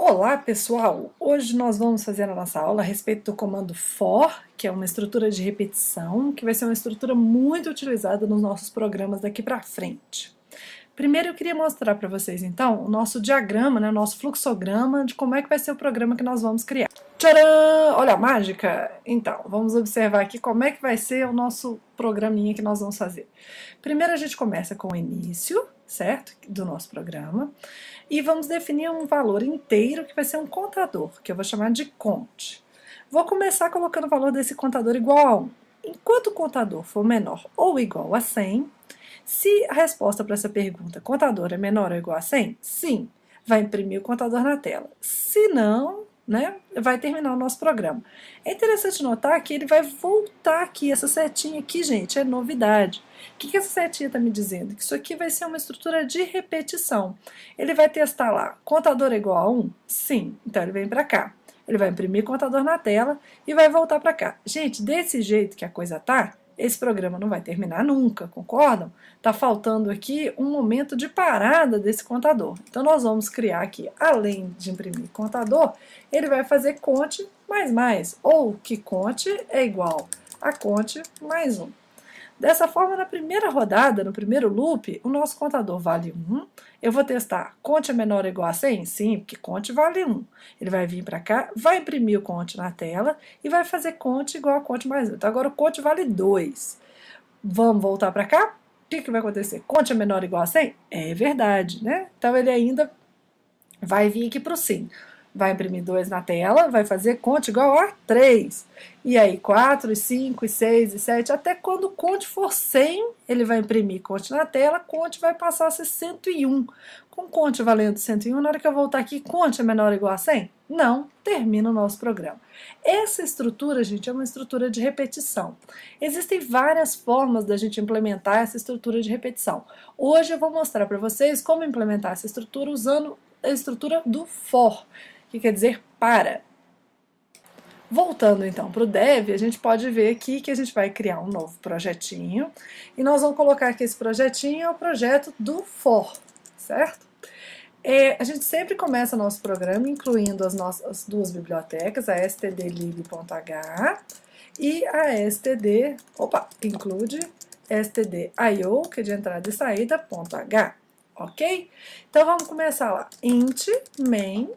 Olá pessoal, hoje nós vamos fazer a nossa aula a respeito do comando for, que é uma estrutura de repetição, que vai ser uma estrutura muito utilizada nos nossos programas daqui para frente. Primeiro eu queria mostrar para vocês então o nosso diagrama, o nosso fluxograma de como é que vai ser o programa que nós vamos criar. Tcharam! Olha a mágica! Então, vamos observar aqui como é que vai ser o nosso programinha que nós vamos fazer. Primeiro a gente começa com o início, certo? Do nosso programa. E vamos definir um valor inteiro que vai ser um contador, que eu vou chamar de cont. Vou começar colocando o valor desse contador igual a 1. Enquanto o contador for menor ou igual a 100, se a resposta para essa pergunta, contador é menor ou igual a 100? Sim, vai imprimir o contador na tela. Se não, vai terminar o nosso programa. É interessante notar que ele vai voltar aqui, essa setinha aqui, gente, é novidade. O que essa setinha está me dizendo? Que isso aqui vai ser uma estrutura de repetição. Ele vai testar lá, contador é igual a 1? Sim, então ele vem para cá. Ele vai imprimir o contador na tela e vai voltar para cá. Gente, desse jeito que a coisa tá, esse programa não vai terminar nunca, concordam? Tá faltando aqui um momento de parada desse contador. Então nós vamos criar aqui, além de imprimir contador, ele vai fazer conte mais, ou que conte é igual a conte mais 1. Dessa forma, na primeira rodada, no primeiro loop, o nosso contador vale 1. Eu vou testar, conte é menor ou igual a 100? Sim, porque conte vale 1. Ele vai vir para cá, vai imprimir o conte na tela e vai fazer conte igual a conte mais 1. Então agora o conte vale 2. Vamos voltar para cá? O que vai acontecer? Conte é menor ou igual a 100? É verdade, né? Então ele ainda vai vir aqui para o sim. Vai imprimir 2 na tela, vai fazer conte igual a 3. E aí 4, e 5, e 6, e 7, até quando o conte for 100, ele vai imprimir conte na tela, conte vai passar a ser 101. Com conte valendo 101, na hora que eu voltar aqui, conte é menor ou igual a 100? Não, termina o nosso programa. Essa estrutura, gente, é uma estrutura de repetição. Existem várias formas da gente implementar essa estrutura de repetição. Hoje eu vou mostrar para vocês como implementar essa estrutura usando a estrutura do for, que quer dizer para. Voltando então para o dev, a gente pode ver aqui que a gente vai criar um novo projetinho e nós vamos colocar aqui esse projetinho, é o projeto do for, certo? A gente sempre começa nosso programa incluindo as nossas duas bibliotecas, a stdlib.h e a include stdio, que é de entrada e saída, .h, ok? Então vamos começar lá, int main.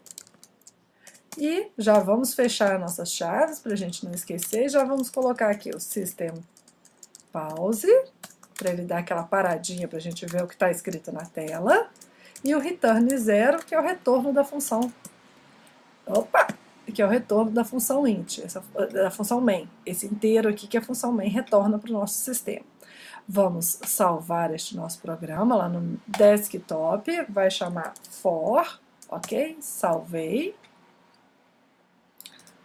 E já vamos fechar nossas chaves para a gente não esquecer. Já vamos colocar aqui o system pause, para ele dar aquela paradinha para a gente ver o que está escrito na tela. E o return 0, que é o retorno da função. Que é o retorno da função int, da função main. Esse inteiro aqui que a função main retorna para o nosso sistema. Vamos salvar este nosso programa lá no desktop. Vai chamar for, ok? Salvei.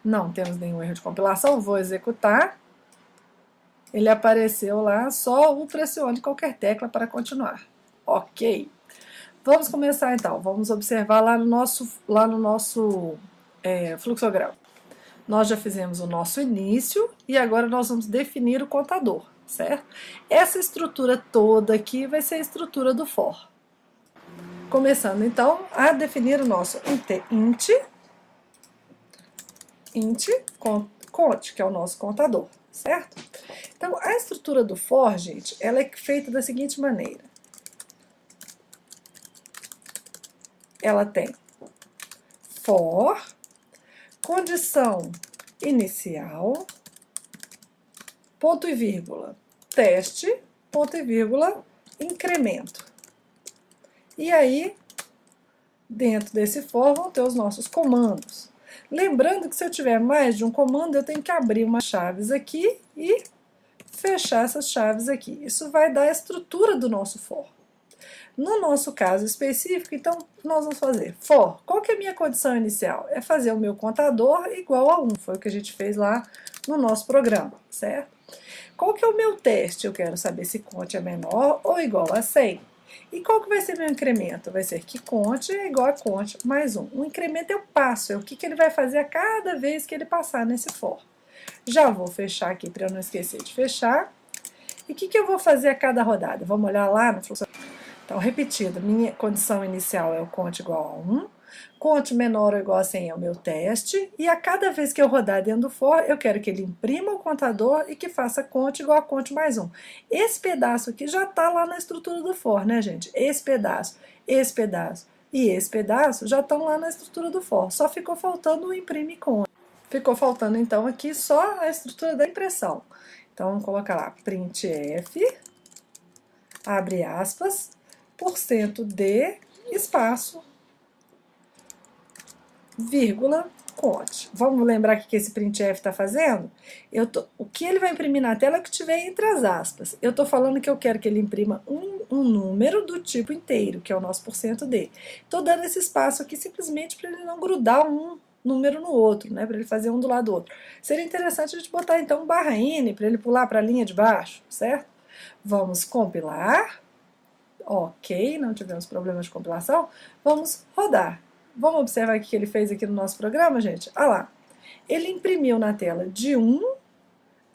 Não temos nenhum erro de compilação, vou executar. Ele apareceu lá, só pressione qualquer tecla para continuar. Ok. Vamos começar então, vamos observar lá no nosso fluxograma. Nós já fizemos o nosso início e agora nós vamos definir o contador, certo? Essa estrutura toda aqui vai ser a estrutura do for. Começando então a definir o nosso int conte, que é o nosso contador, certo? Então, a estrutura do for, gente, ela é feita da seguinte maneira. Ela tem for, condição inicial, ponto e vírgula, teste, ponto e vírgula, incremento. E aí, dentro desse for, vão ter os nossos comandos. Lembrando que se eu tiver mais de um comando, eu tenho que abrir umas chaves aqui e fechar essas chaves aqui. Isso vai dar a estrutura do nosso for. No nosso caso específico, então, nós vamos fazer for. Qual que é a minha condição inicial? É fazer o meu contador igual a 1. Foi o que a gente fez lá no nosso programa, certo? Qual que é o meu teste? Eu quero saber se conte é menor ou igual a 100. E qual que vai ser meu incremento? Vai ser que conte é igual a conte mais 1. O incremento é o passo, é o que ele vai fazer a cada vez que ele passar nesse for. Já vou fechar aqui para eu não esquecer de fechar. E o que eu vou fazer a cada rodada? Vamos olhar lá no fluxo. Então, repetido, minha condição inicial é o conte igual a 1. Conte menor ou igual a 100 é o meu teste, e a cada vez que eu rodar dentro do for, eu quero que ele imprima o contador e que faça conte igual a conte mais um. Esse pedaço aqui já está lá na estrutura do for, né, gente? Esse pedaço e esse pedaço já estão lá na estrutura do for, só ficou faltando o imprime conte. Ficou faltando, então, aqui só a estrutura da impressão. Então, vamos colocar lá, printf, abre aspas, %d, espaço, vírgula, conte. Vamos lembrar o que esse printf está fazendo? O que ele vai imprimir na tela é o que tiver entre as aspas. Eu estou falando que eu quero que ele imprima um número do tipo inteiro, que é o nosso %d. Estou dando esse espaço aqui simplesmente para ele não grudar um número no outro, né, para ele fazer um do lado do outro. Seria interessante a gente botar então um _n para ele pular para a linha de baixo, certo? Vamos compilar. Ok, não tivemos problema de compilação. Vamos rodar. Vamos observar o que ele fez aqui no nosso programa, gente? Olha lá. Ele imprimiu na tela de 1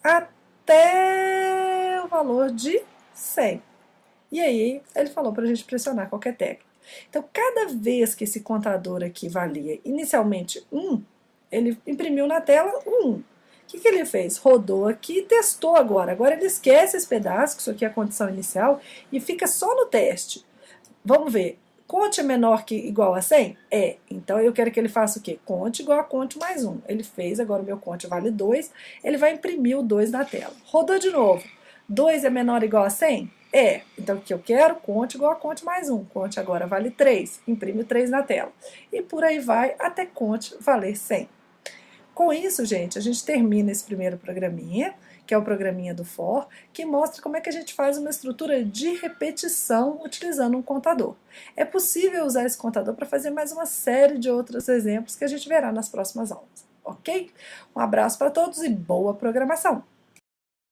até o valor de 100. E aí ele falou para a gente pressionar qualquer tecla. Então, cada vez que esse contador aqui valia inicialmente 1, ele imprimiu na tela o 1. O que ele fez? Rodou aqui e testou agora. Agora ele esquece esse pedaço, que isso aqui é a condição inicial, e fica só no teste. Vamos ver. Conte é menor que igual a 100? É. Então eu quero que ele faça o quê? Conte igual a conte mais 1. Ele fez, agora o meu conte vale 2. Ele vai imprimir o 2 na tela. Rodou de novo. 2 é menor ou igual a 100? É. Então o que eu quero? Conte igual a conte mais 1. Conte agora vale 3. Imprime o 3 na tela. E por aí vai até conte valer 100. Com isso, gente, a gente termina esse primeiro programinha, que é o programinha do for, que mostra como é que a gente faz uma estrutura de repetição utilizando um contador. É possível usar esse contador para fazer mais uma série de outros exemplos que a gente verá nas próximas aulas, ok? Um abraço para todos e boa programação!